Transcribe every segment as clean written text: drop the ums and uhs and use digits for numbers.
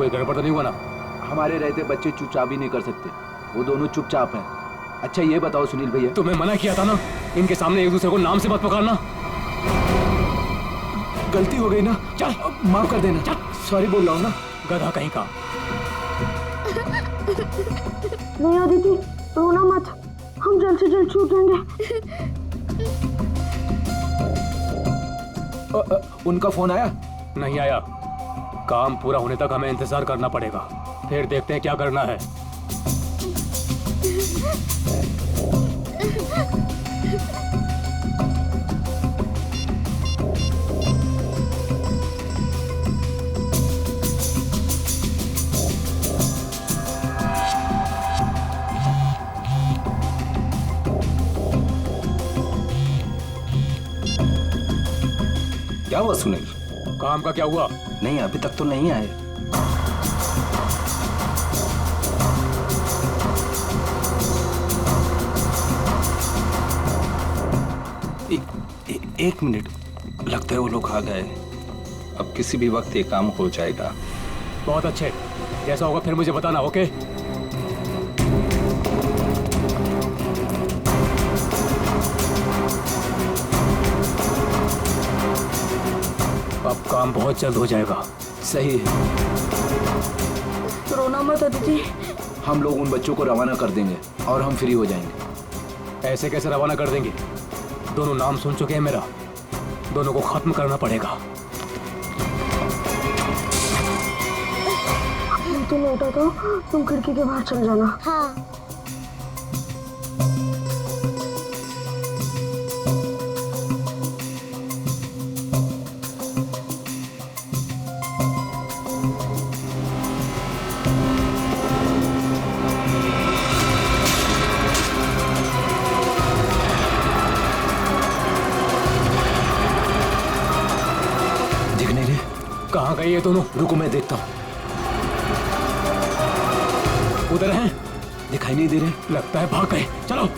कोई गड़बड़ तो नहीं हुआ ना? हमारे रहते बच्चे चुपचाप ही नहीं कर सकते, वो दोनों चुपचाप हैं। अच्छा ये बताओ सुनील भैया, तुम्हें मना किया था ना इनके सामने एक दूसरे को नाम से मत पुकारना। गलती हो गई ना, चल माफ कर देना। चल। सॉरी बोल रहा हूँ ना। गधा कहीं का। नहीं अदिति, रोना मत, हम जल्द से जल्द छूट जाएंगे। उनका फोन आया? नहीं आया। काम पूरा होने तक हमें इंतजार करना पड़ेगा, फिर देखते हैं क्या करना है। क्या हुआ सुनील? काम का क्या हुआ? नहीं अभी तक तो नहीं आए। एक मिनट, लगता है वो लोग आ गए। अब किसी भी वक्त ये काम हो जाएगा। बहुत अच्छे, जैसा होगा फिर मुझे बताना। ओके? अब काम बहुत जल्द हो जाएगा। सही है, रोना मत अदिति। हम लोग उन बच्चों को रवाना कर देंगे और हम फ्री हो जाएंगे। ऐसे कैसे रवाना कर देंगे? दोनों नाम सुन चुके हैं मेरा, दोनों को खत्म करना पड़ेगा। तुम उठा तो तुम खिड़की के बाहर चल जाना। हाँ। कहाँ गए ये दोनों? रुको मैं देखता हूँ। उधर हैं? दिखाई नहीं दे रहे। लगता है भाग गए। चलो।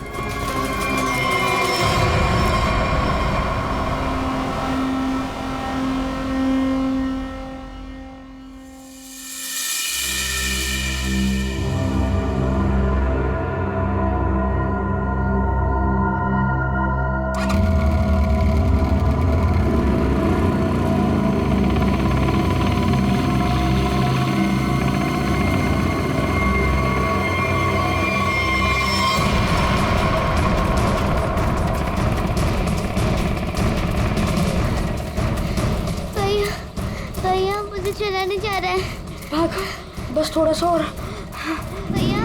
चलाने जा रहा है। भाग, बस थोड़ा सा और। भैया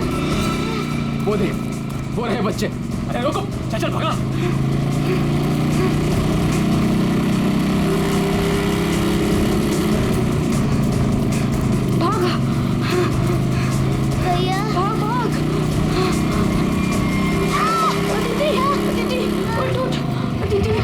वो देख, वो रहे बच्चे। अरे रुको, चल चल भागा। भाग भैया, भाग भाग। अदिति, अदिति, उठ उठ, अदिति।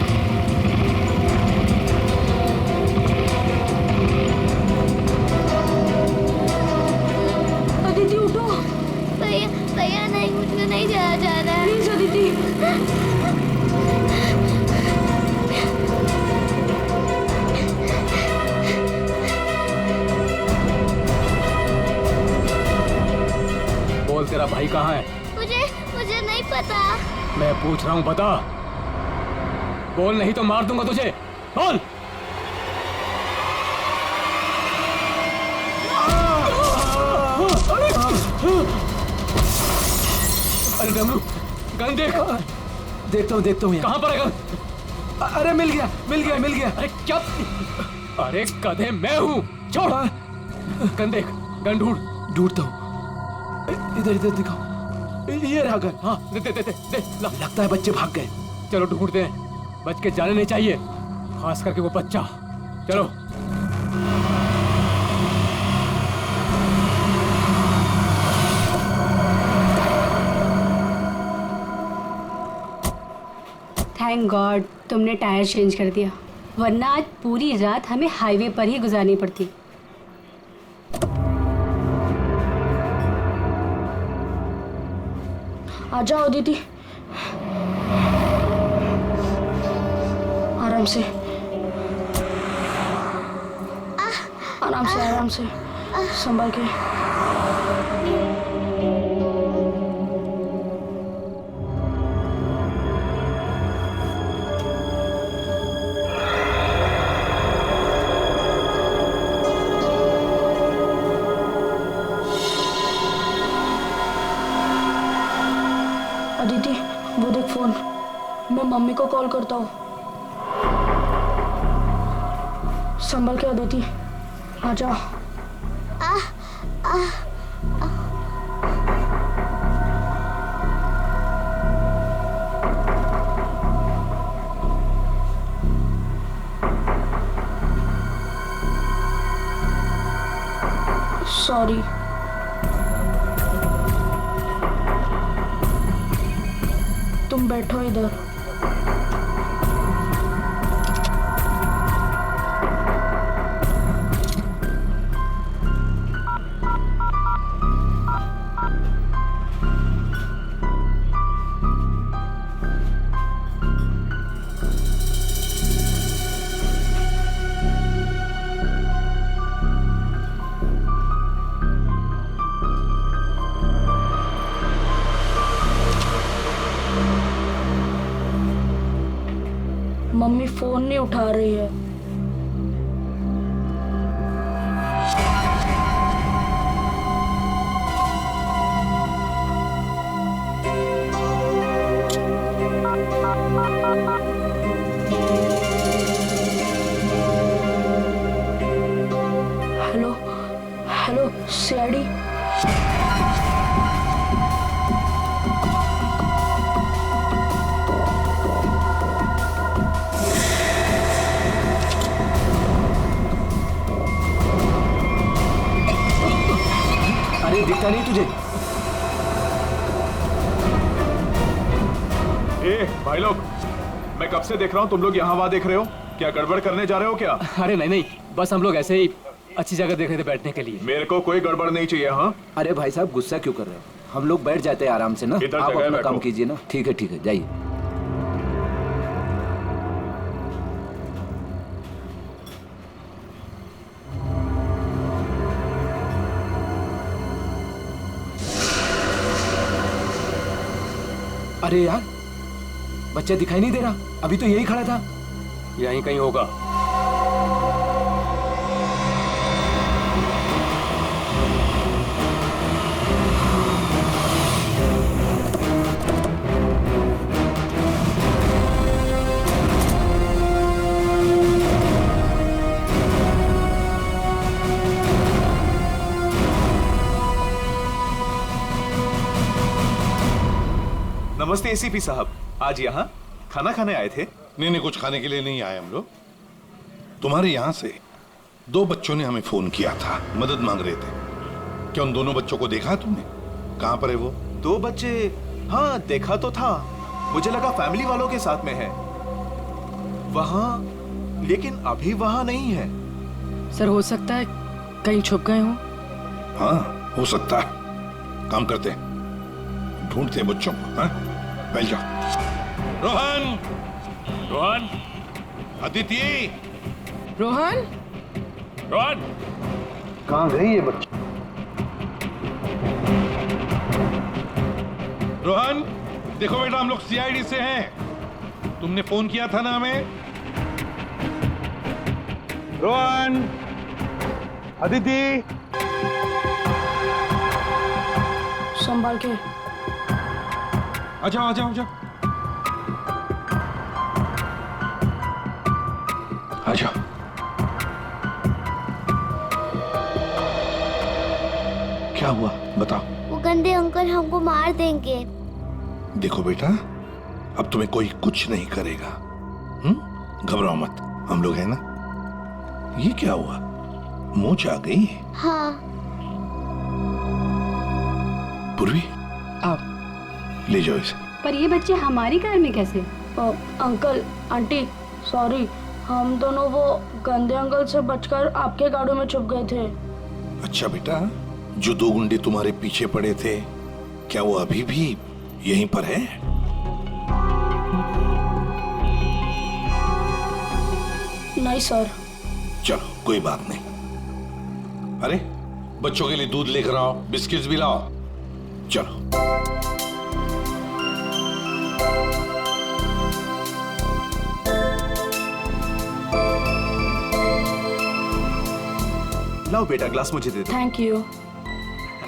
भैया नहीं, मुझे नहीं जाया जा रहा है। प्लीज अदिति। बोल, तेरा भाई कहाँ है? मुझे नहीं पता। मैं पूछ रहा हूँ, बता। बोल, नहीं तो मार दूंगा तुझे। बोल। अरे डमरू, गन देख। देखता हूँ। कहाँ पर है गन? अरे मिल गया। अरे क्या? अरे गधे, मैं हूँ। छोड़। गन देख, गन ढूंढता हूँ। इधर दिखाओ। ये रहा गन। हाँ, दे। लगता है बच्चे भाग गए। चलो ढूंढते हैं, बच के जाने नहीं चाहिए, खास करके वो बच्चा। चलो। थैंक गॉड तुमने टायर चेंज कर दिया, वरना आज पूरी रात हमें हाईवे पर ही गुजारनी पड़ती। आ जाओ दीदी, आराम से, आराम से। संभाल के। अदिति, वो देख फोन। मैं मम्मी को कॉल करता हूँ। संभल के अदिति, आ जाओ। सॉरी। तुम बैठो इधर। मम्मी फोन नहीं उठा रही है। Hello hello CID. अरे दिखता नहीं तुझे? ए भाई लोग, मैं कब से देख रहा हूँ तुम लोग यहाँ वहाँ देख रहे हो। क्या गड़बड़ करने जा रहे हो क्या? अरे नहीं नहीं, बस हम लोग ऐसे ही अच्छी जगह देख रहे थे बैठने के लिए। मेरे को कोई गड़बड़ नहीं चाहिए। हाँ, अरे भाई साहब गुस्सा क्यों कर रहे हो? हम लोग बैठ जाते हैं आराम से ना। इधर आप जगह अपना बैठो। काम कीजिए ना। ठीक है जाइए। अरे यार, बच्चा दिखाई नहीं दे रहा। अभी तो यही खड़ा था। यहीं कहीं होगा। नमस्ते एसीपी साहब, आज यहाँ खाना खाने आए थे? नहीं, कुछ खाने के लिए नहीं आए हम लोग। तुम्हारे यहाँ से 2 बच्चों ने हमें फोन किया था, मदद मांग रहे थे। क्या उन दोनों बच्चों को देखा तुमने? कहाँ पर है वो? 2 बच्चे? हाँ देखा तो था, मुझे लगा फैमिली वालों के साथ में है वहाँ, लेकिन अभी वहाँ नहीं है। सर हो सकता है कहीं छुप गए हों। हाँ हो सकता है। काम करते हैं, ढूंढते हैं बच्चों को। हाँ बैठ जाओ। रोहन, रोहन, अदिति, रोहन, रोहन, कहाँ गई ये बच्चा? रोहन देखो बेटा, हम लोग सीआईडी से हैं। तुमने फोन किया था ना हमें? रोहन, अदिति, संभाल के। आ जाओ आ जाओ आ जाओ आ जाओ। क्या हुआ बताओ। वो गंदे अंकल हमको मार देंगे। देखो बेटा, अब तुम्हें कोई कुछ नहीं करेगा। घबराओ मत, हम लोग हैं ना। ये क्या हुआ, मूंछ आ गई? हाँ। पूर्वी आप ले जाओ इसे। पर ये बच्चे हमारी कार में कैसे? अंकल आंटी सॉरी, हम दोनों वो गंदे अंकल से बचकर आपके गाड़ियों में छुप गए थे। अच्छा बेटा, जो 2 गुंडे तुम्हारे पीछे पड़े थे, क्या वो अभी भी यहीं पर है? नहीं सर। चलो कोई बात नहीं। अरे बच्चों के लिए दूध लेकर आओ, बिस्किट्स भी लाओ। चलो। लाओ बेटा, ग्लास मुझे दे दो। Thank you.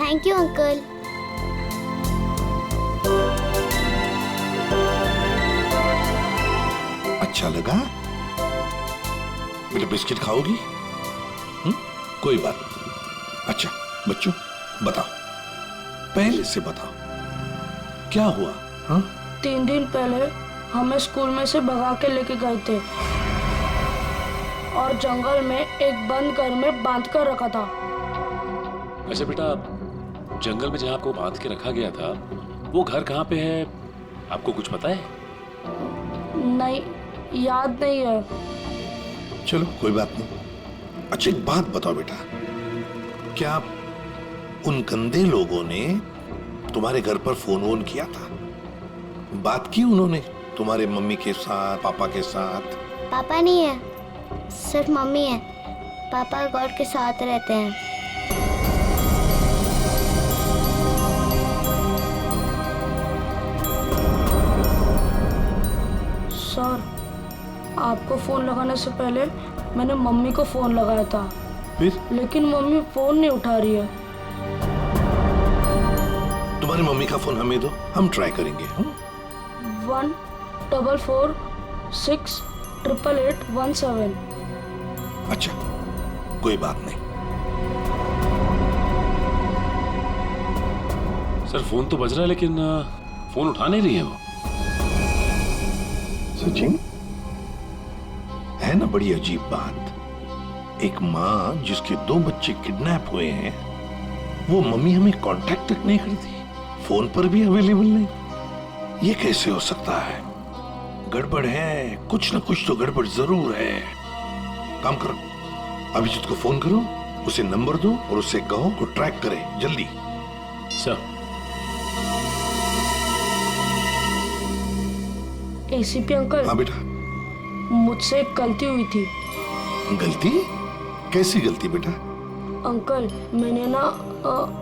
Thank you uncle. अच्छा लगा? बेटा बिस्किट खाओगी? कोई बात नहीं। अच्छा बच्चों बताओ, पहले से बताओ क्या हुआ? हाँ? 3 दिन पहले हमें स्कूल में से भगा के लेके गए थे और जंगल में एक बंद घर में बांध कर रखा था। अच्छा बेटा, जंगल में जहाँ आपको बांध के रखा गया था वो घर कहाँ पे है, आपको कुछ पता है? नहीं, याद नहीं है। चलो कोई बात नहीं। अच्छा एक बात बताओ बेटा, क्या उन गंदे लोगों ने तुम्हारे घर पर फोन वोन किया था? बात की उन्होंने तुम्हारे मम्मी के साथ, पापा के साथ? पापा नहीं है, सिर्फ मम्मी है। पापा गॉड के साथ रहते हैं। सर, आपको फोन लगाने से पहले मैंने मम्मी को फोन लगाया था, फिर? लेकिन मम्मी फोन नहीं उठा रही है। तुम्हारी मम्मी का फोन हमें दो, हम ट्राई करेंगे। 144688817। अच्छा कोई बात नहीं। सर फोन तो बज रहा है लेकिन फोन उठा नहीं रही है वो। सचिन, है ना बड़ी अजीब बात, एक माँ जिसके 2 बच्चे किडनैप हुए हैं वो मम्मी हमें कांटेक्ट तक नहीं करती, फोन पर भी अवेलेबल नहीं। ये कैसे हो सकता है? गड़बड़ है, कुछ ना कुछ तो गड़बड़ जरूर है। काम करो, अभिजीत को फोन करो, उसे नंबर दो और उसे कहो को ट्रैक करे जल्दी। सर। ACP uncle. हाँ बेटा। मुझसे एक गलती हुई थी। गलती? कैसी गलती बेटा? अंकल, मैंने ना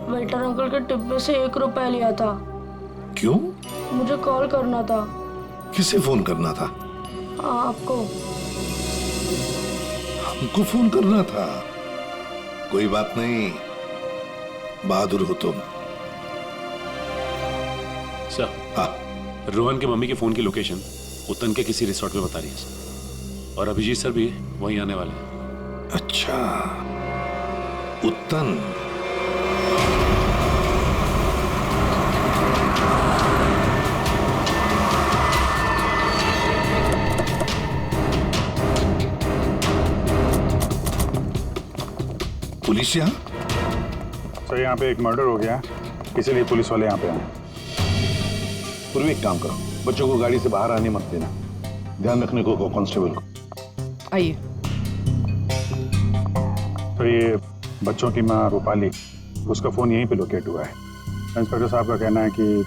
वेटर अंकल के टिप में से 1 रुपया लिया था। क्यों? मुझे कॉल करना था। किसे फोन करना था? आपको। हमको फोन करना था? कोई बात नहीं, बहादुर हो तुम। सर। हाँ। रोहन के मम्मी के फोन की लोकेशन उत्तन के किसी रिसोर्ट में बता रही है सर, और अभिजीत सर भी वहीं आने वाले हैं। अच्छा, उत्तन। पुलिस यहाँ? सर यहाँ पे एक मर्डर हो गया, इसीलिए पुलिस वाले यहाँ पे आए। पूर्वी एक काम करो, बच्चों को गाड़ी से बाहर आने मत देना, ध्यान रखने को कांस्टेबल को। आइए। तो ये बच्चों की माँ रूपाली, उसका फोन यहीं पे लोकेट हुआ है। इंस्पेक्टर साहब का कहना है कि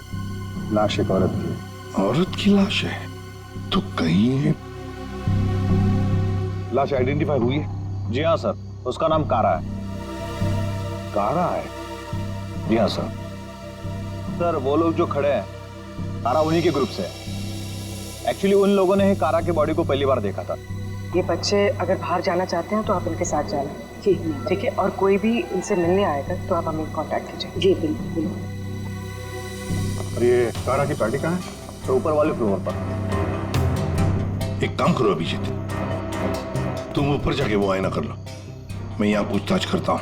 लाश एक औरत की है। औरत की लाश है? तो कहीं लाश आइडेंटिफाई हुई है? जी हाँ सर, उसका नाम कारा है। कारा है? जी हाँ सर। सर वो लोग जो खड़े हैं, कारा उन्हीं के ग्रुप से है। एक्चुअली उन लोगों ने ही कारा के बॉडी को पहली बार देखा था। ये बच्चे अगर बाहर जाना चाहते हैं तो आप इनके साथ जाना। जी ठीक है, और कोई भी इनसे मिलने आएगा तो आप हमें कांटेक्ट कीजिए। जी बिल्कुल। और ये कारा की पार्टी कहाँ है? तो ऊपर वाले फ्लोर पर। एक काम करो अभिजीत, तुम ऊपर जाके वो आईना कर लो, मैं यहाँ पूछताछ करता हूँ।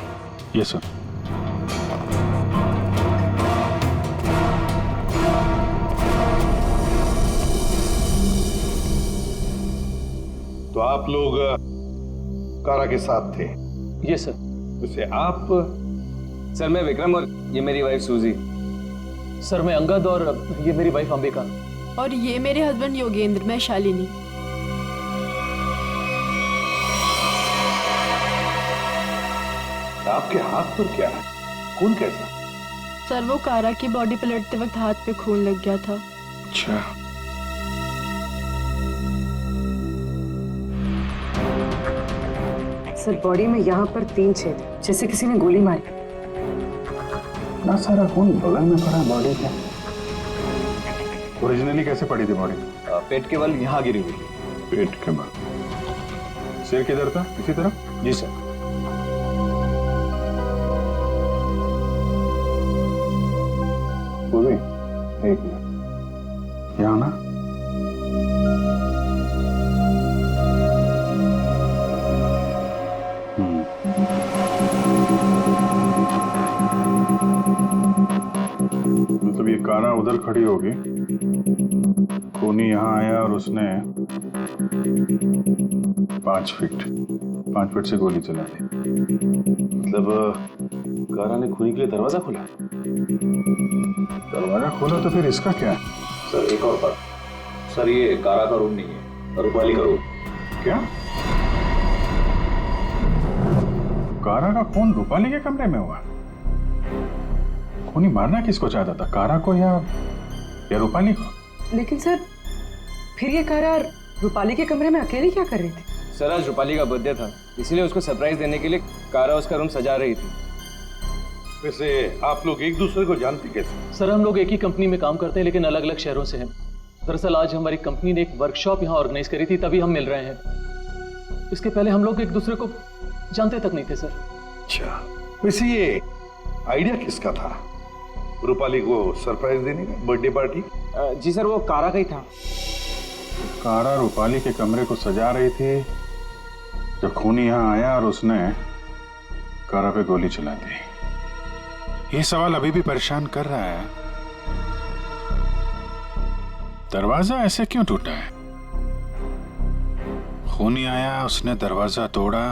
Yes sir. तो आप लोग कारा के साथ थे? ये सर। वैसे आप? सर मैं विक्रम और ये मेरी वाइफ सूजी। सर मैं अंगद और ये मेरी वाइफ अंबिका। और ये मेरे हस्बैंड योगेंद्र, मैं शालिनी। आपके हाथ पर क्या है? खून कैसा? सर वो कारा की बॉडी पलटते वक्त हाथ पे खून लग गया था। अच्छा। सर बॉडी में यहाँ पर 3 छेद, जैसे किसी ने गोली मारी। इतना सारा खून बगल में पड़ा बॉडी के। ओरिजिनली कैसे पड़ी थी बॉडी? पेट के बल यहाँ गिरी हुई थी। पेट के बल। सिर किधर था? इसी तरफ? जी सर। वो भी एक मिनट यहाँ ना। मतलब ये कारा उधर खड़ी होगी, खूनी यहाँ आया और उसने 5 फीट से गोली चला दी। मतलब कारा ने खूनी के लिए दरवाजा खोला? दरवाजा खोला तो फिर इसका क्या है? सर एक और बात सर, ये कारा का रूम नहीं है, रूपाली का रूम। क्या? कारा का खून रूपाली के कमरे में हुआ? खूनी मारना किसको चाहता था, कारा को या रूपाली को? लेकिन सर फिर ये कारा रूपाली के कमरे में अकेली क्या कर रही थी? सर आज रूपाली का बर्थडे था, इसीलिए उसको सरप्राइज देने के लिए कारा उसका रूम सजा रही थी। वैसे आप लोग एक दूसरे को जानते कैसे? सर हम लोग एक ही कंपनी में काम करते हैं लेकिन अलग अलग शहरों से हैं। दरअसल आज हमारी कंपनी ने एक वर्कशॉप यहाँ ऑर्गेनाइज करी थी, तभी हम मिल रहे हैं। इसके पहले हम लोग एक दूसरे को जानते तक नहीं थे सर। अच्छा, वैसे ये आइडिया किसका था, रूपाली को सरप्राइज देने का, बर्थडे पार्टी? जी सर वो कारा का ही था। कारा रूपाली के कमरे को सजा रही थी जब खूनी यहाँ आया और उसने कारा पे गोली चला दी। ये सवाल अभी भी परेशान कर रहा है, दरवाजा ऐसे क्यों टूटा है? खूनी आया, उसने दरवाजा तोड़ा,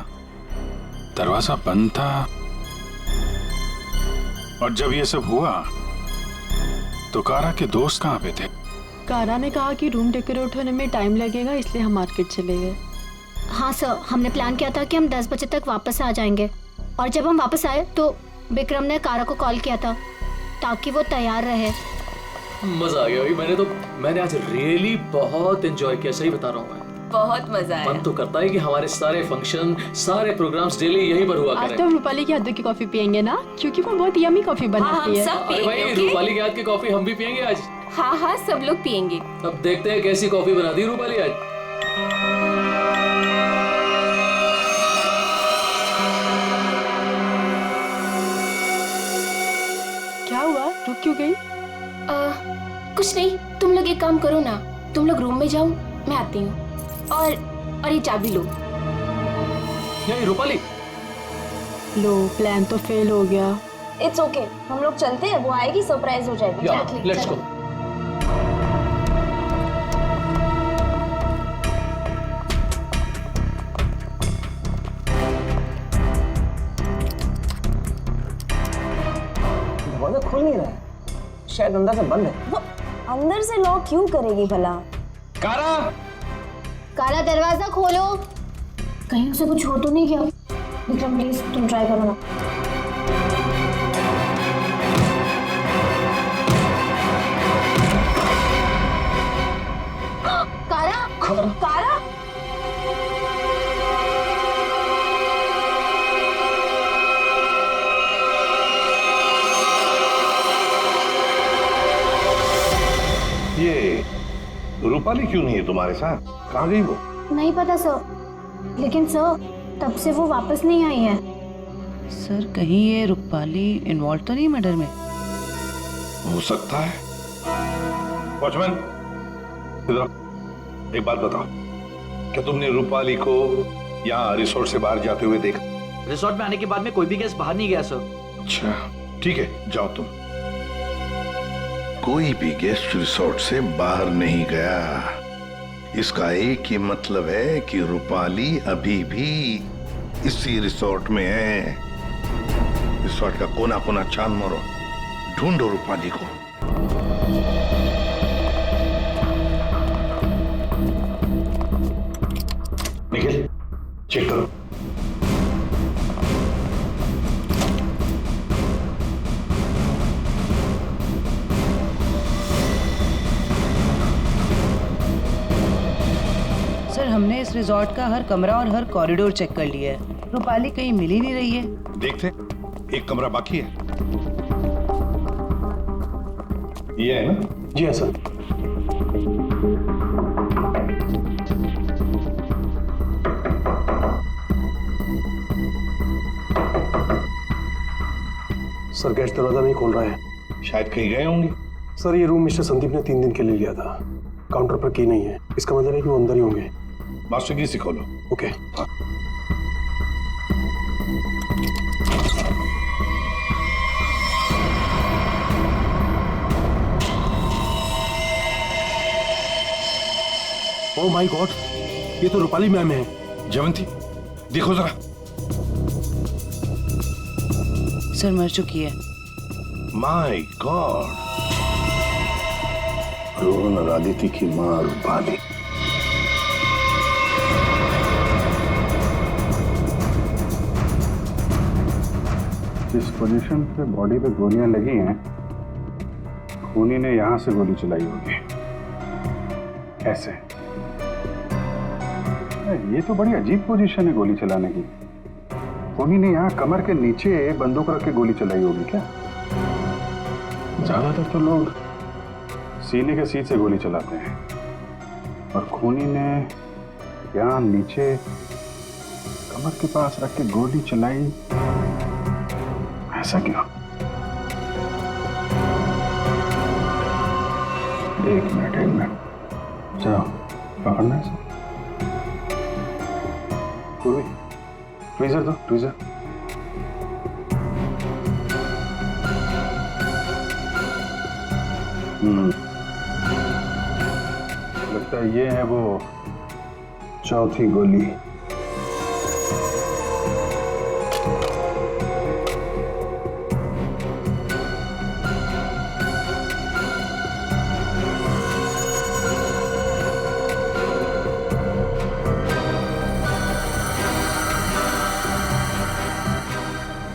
दरवाजा बंद था, और जब ये सब हुआ तो कारा के दोस्त कहाँ पे थे? कारा ने कहा कि रूम डेकोरेट होने में टाइम लगेगा, इसलिए हम मार्केट चले गए। हाँ सर, हमने प्लान किया था कि हम 10 बजे तक वापस आ जाएंगे, और जब हम वापस आए तो विक्रम ने कारा को कॉल किया था ताकि वो तैयार रहे। मजा आ गया भाई, मैंने आज रियली बहुत एंजॉय किया, सही बता रहा हूँ मैं। बहुत मजा आया। मन तो करता है कि हमारे सारे फंक्शन, सारे प्रोग्राम्स डेली यहीं पर हुआ करें। आज तो हम रूपाली के हाथ की कॉफी पियेंगे ना, क्योंकि वो बहुत यमी कॉफी बनाती है। अरे भाई रूपाली के हाथ की कॉफी हम भी पियेंगे आज। हाँ हाँ सब लोग पियेंगे। अब देखते हैं कैसी कॉफी बनाती है रूपाली आज। क्या हुआ, रुक क्यों गई? कुछ नहीं, तुम लोग एक काम करो ना, तुम लोग रूम में जाओ, मैं आती हूँ। और ये चाबी लो। ये रूपाली, लो प्लान तो फेल हो गया। इट्स ओके, हम लोग चलते हैं, वो आएगी सरप्राइज हो जाएगा। Let's go. दरवाजा खुल नहीं रहा है, शायद अंदर से बंद है। वो अंदर से लॉक क्यों करेगी भला? कारा, कारा दरवाजा खोलो। कहीं उसे कुछ हो तो नहीं गया? विक्रम प्लीज तुम ट्राई करो ना। कारा, कारा, ये रूपाली क्यों नहीं है तुम्हारे साथ? कहाँ गई वो? नहीं पता सर, लेकिन सर तब से वो वापस नहीं आई है। सर कहीं ये रूपाली इन्वॉल्व तो नहीं मर्डर में? हो सकता है। वॉचमैन, इधर एक बात बताओ, क्या तुमने रूपाली को यहाँ रिसोर्ट से बाहर जाते हुए देखा? रिसोर्ट में आने के बाद में कोई भी गेस्ट बाहर नहीं गया सर। अच्छा ठीक है, जाओ तुम। कोई भी गेस्ट रिसोर्ट से बाहर नहीं गया, इसका एक ही मतलब है कि रूपाली अभी भी इसी रिसोर्ट में है। रिसोर्ट का कोना कोना छान मारो, ढूंढो रूपाली को। निखिल चेक करो। सर हमने इस रिजॉर्ट का हर कमरा और हर कॉरिडोर चेक कर लिया है, रूपाली कहीं मिल ही नहीं रही है। देखते, एक कमरा बाकी है। ये है ना? जी हाँ सर। सर गैस दरवाजा नहीं खोल रहा है। शायद कहीं गए होंगे। सर ये रूम मिस्टर संदीप ने 3 दिन के लिए लिया था। काउंटर पर की नहीं है, इसका मतलब है कि वो अंदर ही होंगे। मास्टर की से खोलो। ओके। ओह माय गॉड, ये तो रूपाली मैम है। जयवंती देखो जरा। सर मर चुकी है। माय गॉड, रोहन और आदित्य की मां रूपाली। जिस पोजीशन पे बॉडी पे गोलियां लगी हैं, खूनी ने यहां से गोली चलाई होगी। ऐसे। ये तो बड़ी अजीब पोजीशन है गोली चलाने की। खूनी ने यहाँ कमर के नीचे बंदूक रख के गोली चलाई होगी क्या? ज्यादातर तो लोग सीने के सीट से गोली चलाते हैं, और खूनी ने यहाँ नीचे कमर के पास रख के गोली चलाई। ऐसा क्यों? एक मिनट चलो पकड़ना है। पूर्वी ट्वीजर दो, ट्वीजर। लगता है ये है वो चौथी गोली।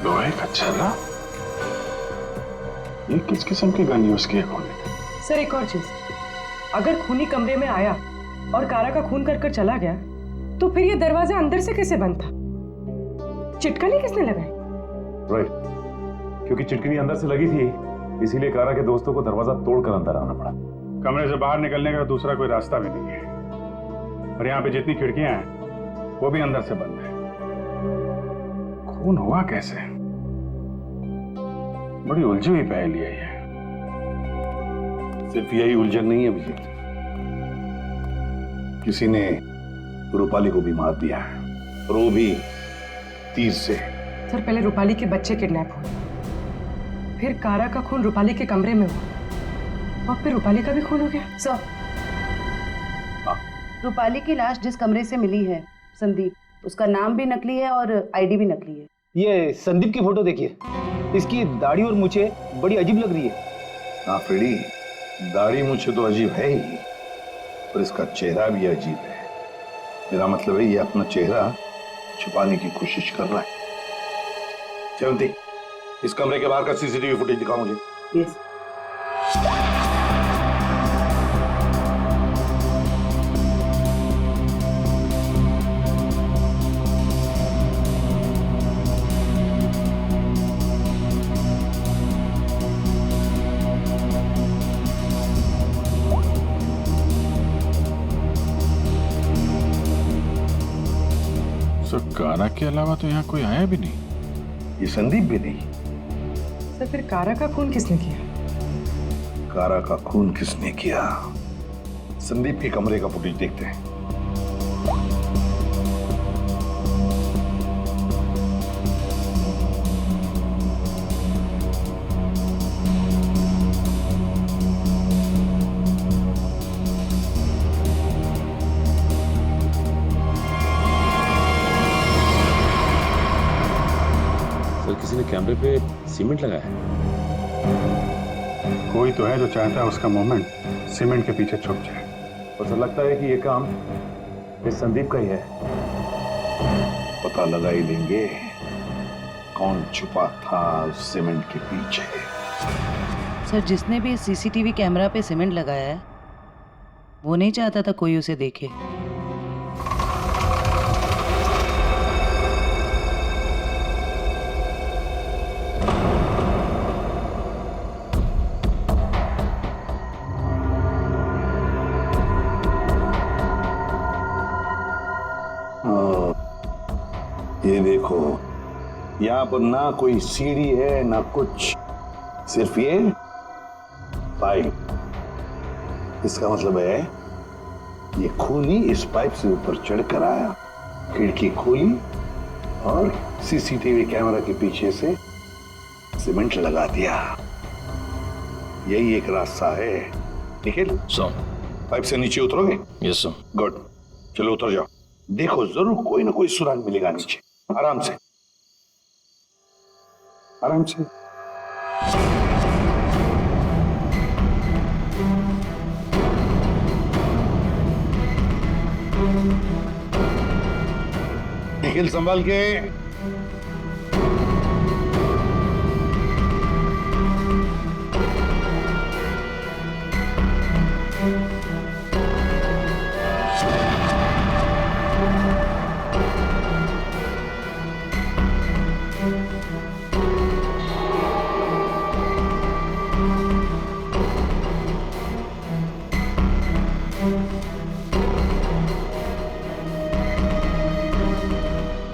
लोहे का छल्ला? ये किस किस्म की गन यूज की है खूनी ने? सर एक और चीज, अगर खूनी कमरे में आया और कारा का खून कर चला गया, तो फिर ये दरवाजा अंदर से कैसे बंद था? चिटकनी किसने लगाई? राइट, क्योंकि चिटकनी अंदर से लगी थी, इसीलिए कारा के दोस्तों को दरवाजा तोड़कर अंदर आना पड़ा। कमरे से बाहर निकलने का दूसरा कोई रास्ता भी नहीं है, और यहाँ पे जितनी खिड़कियां हैं वो भी अंदर से बंद है। खून हुआ कैसे? बड़ी उलझी हुई पहेली है ये। सिर्फ यही उलझन नहीं है अभिजीत, किसी ने रूपाली को भी मार दिया है, और वो भी तीर से। सर पहले रूपाली के बच्चे किडनैप हुए, फिर कारा का खून रूपाली के कमरे में हुआ, और फिर रूपाली का भी खून हो गया। सर रूपाली की लाश जिस कमरे से मिली है, संदीप, उसका नाम भी नकली है और आईडी भी नकली है। ये संदीप की फोटो देखिए, इसकी दाढ़ी और मूछें बड़ी अजीब लग रही है। हाँ फ्रेडी, दाढ़ी मूछें तो अजीब है ही, पर इसका चेहरा भी अजीब है। मेरा मतलब है ये अपना चेहरा छुपाने की कोशिश कर रहा है। जयवंती, इस कमरे के बाहर का सीसीटीवी फुटेज दिखाओ मुझे। यस। कारा के अलावा तो यहाँ कोई आया भी नहीं। ये संदीप भी नहीं। सर फिर कारा का खून किसने किया? कारा का खून किसने किया? संदीप के कमरे का फुटेज देखते हैं। किसी ने कैमरे पे सीमेंट लगाया है। कोई तो है जो चाहता है उसका मूवमेंट सीमेंट के पीछे छुप जाए। और तो लगता है कि ये काम इस संदीप का ही है। पता लगा ही लेंगे कौन छुपा था सीमेंट के पीछे। सर जिसने भी सीसीटीवी कैमरा पे सीमेंट लगाया है, वो नहीं चाहता था कोई उसे देखे। ये देखो, यहाँ पर ना कोई सीढ़ी है ना कुछ, सिर्फ ये पाइप। इसका मतलब है ये खूनी इस पाइप से ऊपर चढ़कर आया, खिड़की खोली और सीसीटीवी कैमरा के पीछे से सीमेंट लगा दिया। यही एक रास्ता है। निखिल, पाइप से नीचे उतरोगे? Yes sir. गुड, चलो उतर जाओ। देखो जरूर कोई ना कोई सुराग मिलेगा नीचे। आराम से, आराम से। निखिल संभाल के।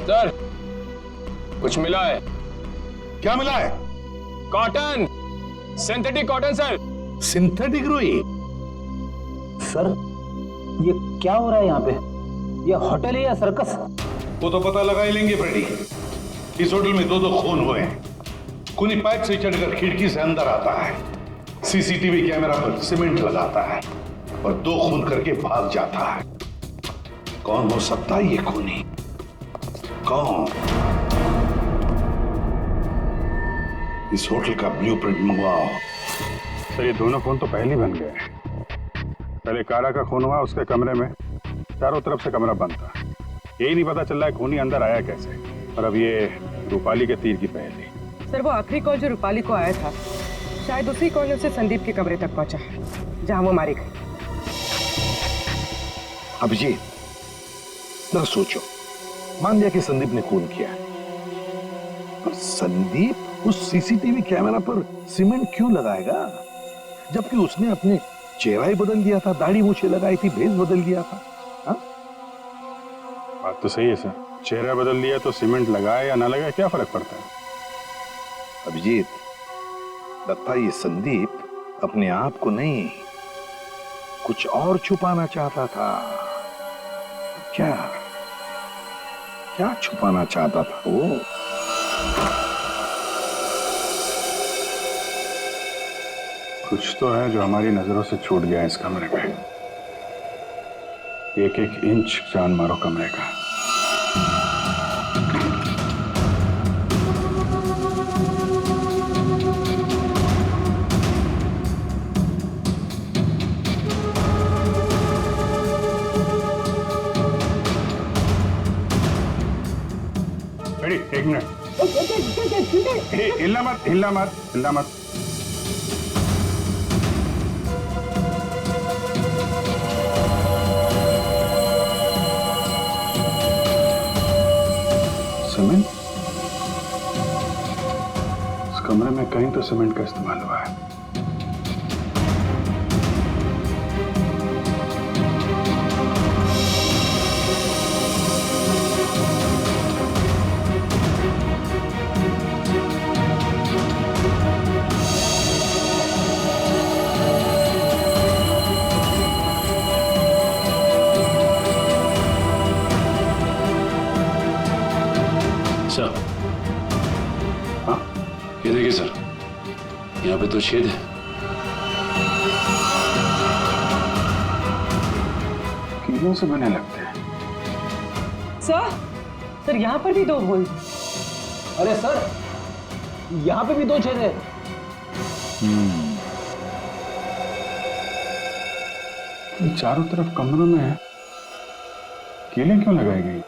सर, कुछ मिला है। क्या मिला है? Cotton, synthetic cotton sir. Synthetic रुई? सर, ये क्या हो रहा है यहाँ पे? ये होटल है या सर्कस? वो तो पता लगा ही लेंगे फ्रेडी। इस होटल में 2 खून हुए हैं। खूनी पाइप से चढ़कर खिड़की से अंदर आता है, सीसीटीवी कैमरा पर सीमेंट लगाता है और 2 खून करके भाग जाता है। कौन हो सकता है ये खूनी? कौन? इस होटल का ब्लूप्रिंट मंगवाओ। सर, ये दोनों खून तो पहले बन गए। पहले कारा का खून हुआ, उसके कमरे में चारों तरफ से कमरा बंद था। यही नहीं पता चल रहा है खूनी अंदर आया कैसे। और अब ये रूपाली के तीर की पहेली। सर, वो आखिरी कॉल जो रूपाली को आया था, शायद उसी कॉल में उसे संदीप के कमरे तक पहुंचा, जहां वो मारी गई। अभिजीत, जरा सोचो, मान लिया कि संदीप ने खून किया, पर संदीप उस सीसीटीवी कैमरा पर सीमेंट क्यों लगाएगा, जबकि उसने अपने चेहरा ही बदल दिया था, दाढ़ी मूछें लगाई थी, भेष बदल दिया था। हा? बात तो सही है सर, चेहरा बदल दिया तो सीमेंट लगाए या ना लगाए क्या फर्क पड़ता है? अभिजीत, लगता है ये संदीप अपने आप को नहीं, कुछ और छुपाना चाहता था। क्या क्या छुपाना चाहता था वो? कुछ तो है जो हमारी नजरों से छूट गया इस कमरे में। एक एक इंच जान मारो कमरे का। एक मिनट, हिलना मत, हिलना मत, हिलना मत। सीमेंट? इस कमरे में कहीं तो सीमेंट का इस्तेमाल हुआ है। सर, हाँ, ये देखिए सर, यहाँ पे तो छेद है। कीलों से बने लगते हैं। सर, यहाँ पर भी 2 होल। अरे सर, यहाँ पे भी 2 छेद है। चारों तरफ कमरों में कीलें क्यों लगाई गई?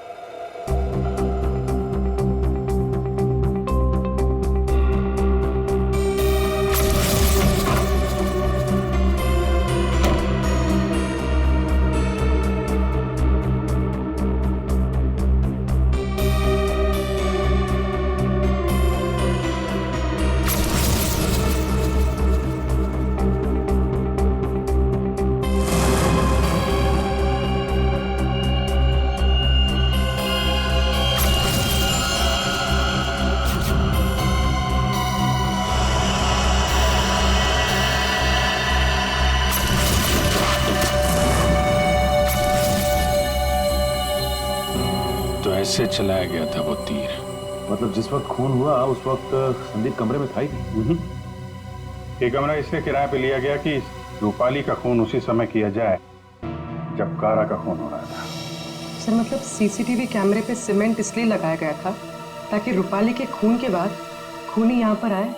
कैसे चलाया गया था वो तीर? मतलब जिस वक्त खून हुआ उस वक्त संदीप कमरे में था ही नहीं। ये कमरा इसलिए किराए पे लिया गया कि रूपाली का खून उसी समय किया जाए जब कारा का खून हो रहा था। सर मतलब सीसीटीवी कैमरे पे सीमेंट इसलिए लगाया गया था ताकि रूपाली के खून के बाद खूनी यहाँ पर आए,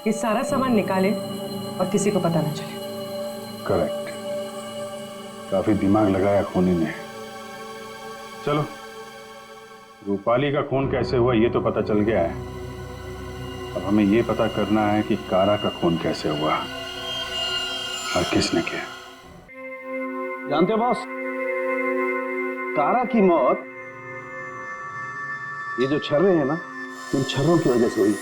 ये सारा सामान निकाले और किसी को पता ना चले। करेक्ट, काफी दिमाग लगाया खूनी ने। चलो, रूपाली का खून कैसे हुआ ये तो पता चल गया है। अब हमें ये पता करना है कि कारा का खून कैसे हुआ और किसने किया। जानते हो बॉस, कारा की मौत ये जो छर्रे हैं ना, इन छर्रों की वजह से हुई।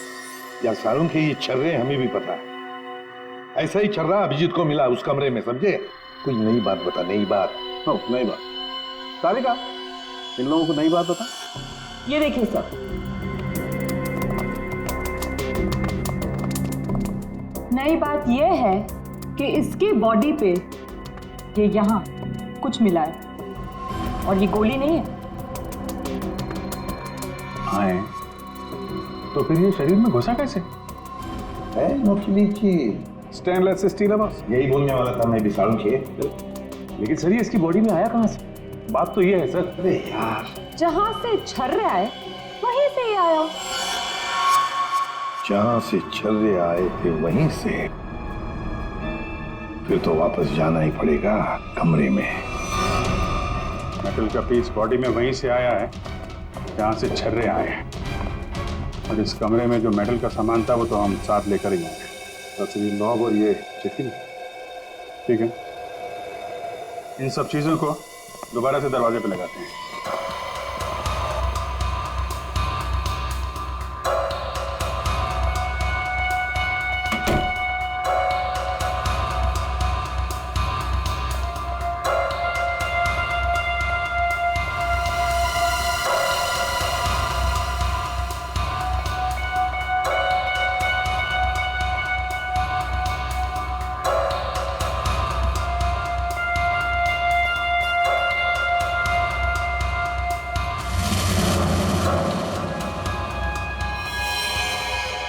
या सारों के ये छर्रे हमें भी पता है। ऐसा ही छर्रा अभिजीत को मिला उस कमरे में, समझे? कोई नई बात बता, नई बात। नई बात। तारिका, इन लोगों को नई बात बता। ये देखिए सर, नई बात यह है कि इसकी बॉडी पे ये यहाँ कुछ मिला है और ये गोली नहीं है। हाँ, तो फिर ये शरीर में घुसा कैसे? है नकली चीज, स्टेनलेस स्टील है बॉस। यही बोलने वाला था मैं भी सारुण के। लेकिन सर ये इसकी बॉडी में आया कहाँ से? बात तो ये है सर। अरे यार, जहां से छर्रे आए वहीं से ही आया। जहां से छर्रे आए थे वहीं से, फिर तो वापस जाना ही पड़ेगा कमरे में। मेटल का पीस बॉडी में वहीं से आया है जहां से छर्रे आए हैं, और इस कमरे में जो मेटल का सामान था वो तो हम साथ लेकर ही आए। तो ये नॉब और ये चिट्ठी, ठीक है, इन सब चीजों को दोबारा से दरवाजे पे लगाते हैं।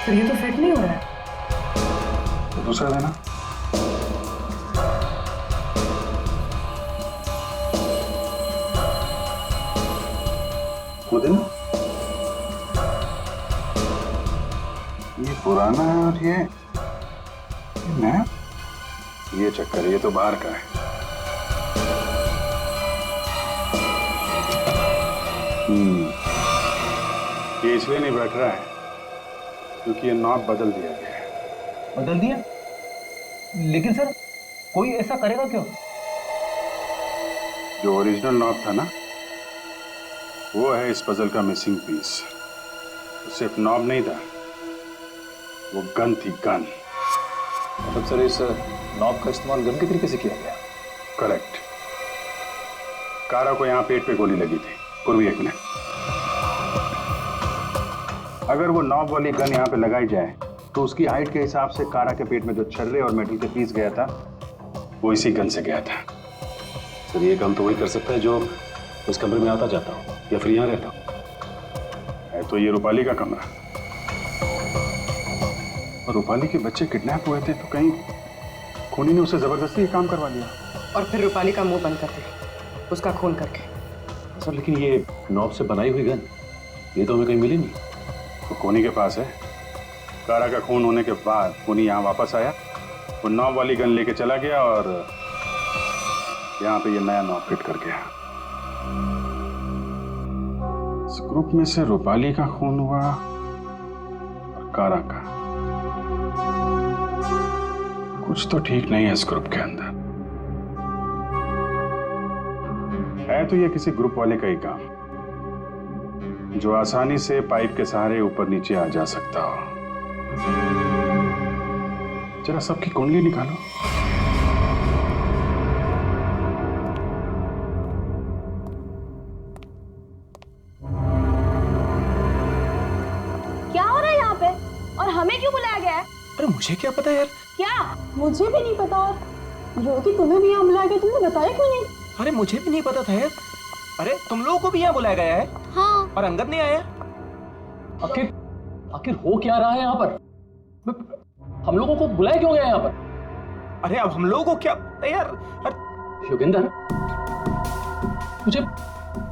ये तो फिट नहीं हो रहा है। तो दूसरा देना। वो देना। ये पुराना है और ये नया। ये चक्कर है, ये तो बाहर का है। ये इसलिए नहीं बैठ रहा है क्योंकि ये नॉब बदल दिया गया है। बदल दिया? लेकिन सर कोई ऐसा करेगा क्यों? जो ओरिजिनल नॉब था ना, वो है इस पजल का मिसिंग पीस। तो सिर्फ नॉब नहीं था, वो गन थी, गन। मतलब सर इस नॉब का इस्तेमाल गन के तरीके से किया गया? करेक्ट। कारा को यहाँ पेट पे गोली लगी थी। पूर्वी, एक मिनट। अगर वो नॉब वाली गन यहाँ पे लगाई जाए तो उसकी हाइट के हिसाब से कारा के पेट में जो छर्रे और मेटल के पीस गया था वो इसी गन से गया था। सर ये काम तो वही कर सकता है जो उस कमरे में आता जाता हो या फिर यहाँ रहता हो। है तो ये रूपाली का कमरा, और रूपाली के बच्चे किडनैप हुए थे तो कहीं खूनी ने उसे जबरदस्ती ये काम करवा दिया और फिर रूपाली का मुंह बंद कर दिया उसका खून करके। सर लेकिन ये नॉब से बनाई हुई गन, ये तो हमें कहीं मिली नहीं। तो खूनी के पास है। कारा का खून होने के बाद खूनी यहाँ वापस आया, वो नॉब वाली गन लेके चला गया और यहाँ पे ये नया नॉब फिट कर गया। इस ग्रुप में से रूपाली का खून हुआ और कारा का। कुछ तो ठीक नहीं है इस ग्रुप के अंदर। है तो ये किसी ग्रुप वाले का ही काम, जो आसानी से पाइप के सहारे ऊपर नीचे आ जा सकता हो। जरा सबकी कुंडली निकालो। क्या हो रहा है यहाँ पे और हमें क्यों बुलाया गया है? अरे मुझे क्या पता यार। क्या? मुझे भी नहीं पता। और योगी तुम्हें भी यहाँ बुलाया गया, तुमने बताया क्यों नहीं? अरे मुझे भी नहीं पता था यार। अरे तुम लोगों को भी यहाँ बुलाया गया है? हाँ, और अंगद नहीं आया। आखिर आखिर हो क्या रहा है यहाँ पर? हम लोगों को बुलाया क्यों गया यहाँ पर? अरे अब हम लोगों को क्या यार? योगेंद्र, मुझे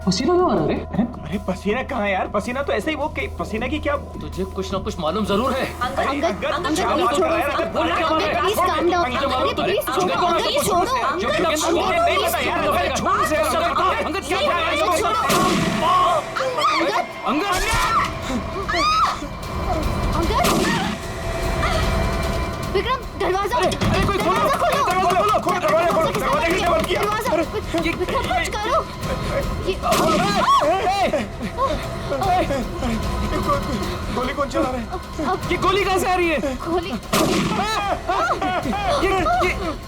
पसीना क्यों आ रहा है? अरे पसीना कहाँ है यार? पसीना तो ऐसे ही वो पसीना की क्या? तुझे कुछ ना कुछ मालूम जरूर है। विक्रम, दरवाजा विक्रम, कुछ करो। गोली कौन चला रहा है? ये गोली कहाँ से आ रही है? गोली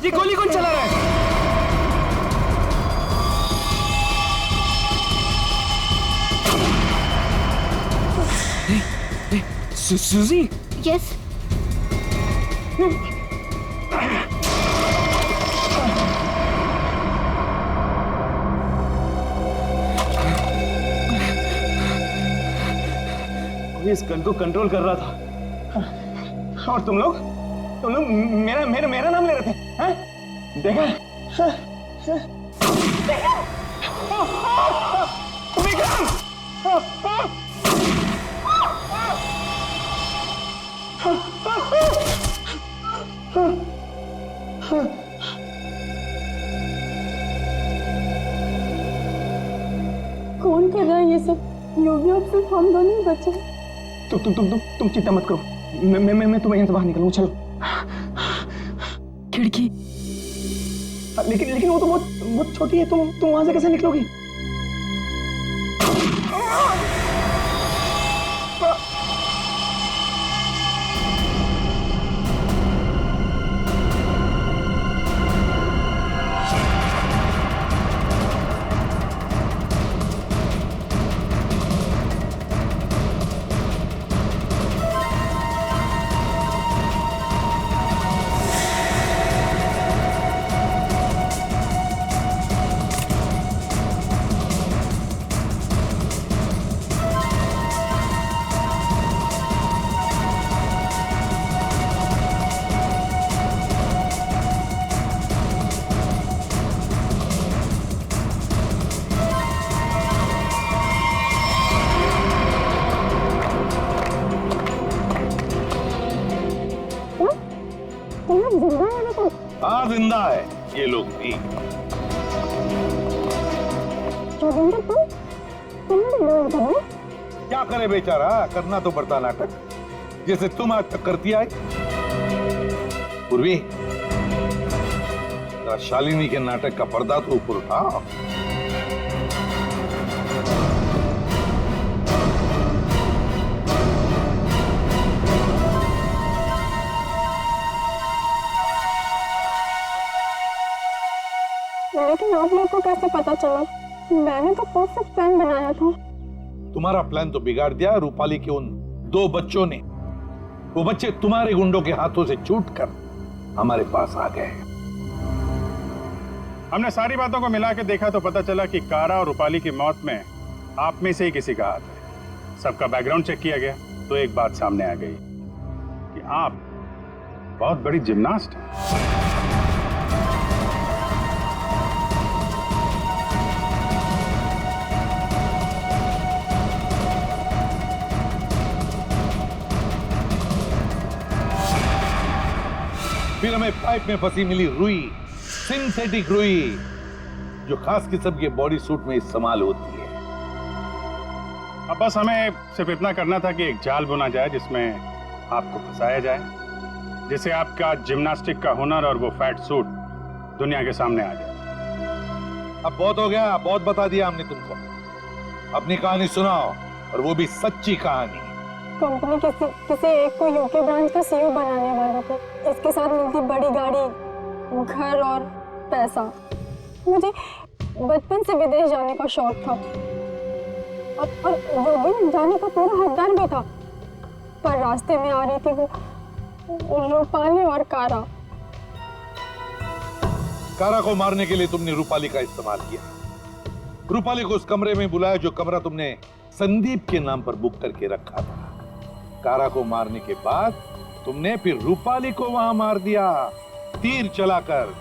ये गोली कौन चला रहा है? सूजी? यस। इस गन को कंट्रोल कर रहा था और तुम लोग मेरा मेरा मेरा नाम ले रहे थे, हैं? देखा? विक्रम! कौन कर रहा है ये सब? योगी, अब सिर्फ हम दोनों ही बचे। तुम चिंता मत करो, मैं तुम्हें यहाँ से बाहर निकलूँ। चलो। खिड़की। लेकिन वो तो बहुत छोटी है, तुम वहां से कैसे निकलोगी? हाँ, जिंदा है ये लोग भी। क्या करे बेचारा, करना तो पड़ता नाटक, जैसे तुम आज तक करती आई। पूर्वी, शालिनी के नाटक का पर्दा तो ऊपर उठा। लेकिन आप लोग को कैसे पता चला? मैंने तो परफेक्ट प्लान बनाया था। तुम्हारा प्लान तो बिगाड़ दिया रूपाली के उन 2 बच्चों ने। वो बच्चे तुम्हारे गुंडों के हाथों से छूटकर हमारे पास आ गए। हमने सारी बातों को मिला के देखा तो पता चला कि कारा और रूपाली की मौत में आप में से ही किसी का हाथ है। सबका बैकग्राउंड चेक किया गया तो एक बात सामने आ गई कि आप बहुत बड़ी जिम्नास्ट हैं। फिर हमें पाइप में फंसी मिली रुई, सिंथेटिक रुई, जो खास किस्म के बॉडी सूट में इस्तेमाल होती है। अब बस हमें सिर्फ इतना करना था कि एक जाल बुना जाए जिसमें आपको फंसाया जाए, जिससे आपका जिम्नास्टिक का हुनर और वो फैट सूट दुनिया के सामने आ जाए। अब बहुत हो गया, बहुत बता दिया हमने तुमको। अपनी कहानी सुनाओ, और वो भी सच्ची कहानी। कंपनी किसी एक को यूके ब्रांच का सीईओ बनाने वाले थे। इसके साथ मिलती बड़ी गाड़ी, घर और पैसा। मुझे बचपन से विदेश जाने का शौक था और योगी जाने का पूरा हकदार भी था, पर रास्ते में आ रही थी वो रूपाली और कारा। कारा को मारने के लिए तुमने रूपाली का इस्तेमाल किया। रूपाली को उस कमरे में बुलाया जो कमरा तुमने संदीप के नाम पर बुक करके रखा था। कारा को मारने के बाद तुमने फिर रूपाली को वहां मार दिया, तीर चलाकर,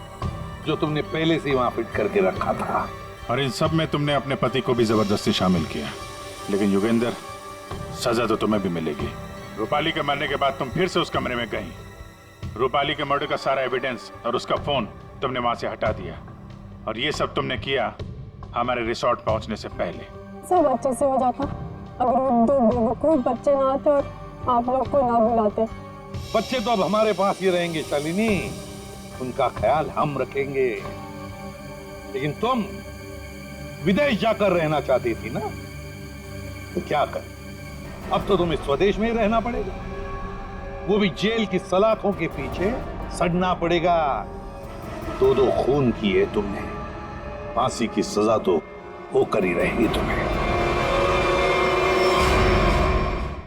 जो तुमने पहले से वहां फिट करके रखा था। और इन सब में तुमने अपने पति को भी जबरदस्ती शामिल किया। लेकिन योगेंद्र, सजा तो तुम्हें भी मिलेगी। रूपाली के मरने के बाद तुम फिर से उस कमरे में गई। रूपाली के मर्डर का सारा एविडेंस और उसका फोन तुमने वहां से हटा दिया। और ये सब तुमने किया हमारे रिसोर्ट पहुंचने से पहले। सब अच्छे से हो जाता अगर वो दो बेवकूफ बच्चे ना आते और आप लोग को ना बुलाते। बच्चे तो अब हमारे पास ही रहेंगे शालिनी, उनका ख्याल हम रखेंगे। लेकिन तुम विदेश जाकर रहना चाहती थी ना, तो क्या कर, अब तो तुम्हें स्वदेश में ही रहना पड़ेगा, वो भी जेल की सलाखों के पीछे सड़ना पड़ेगा। दो खून किए तुमने, फांसी की सजा तो होकर ही रहेगी तुम्हें।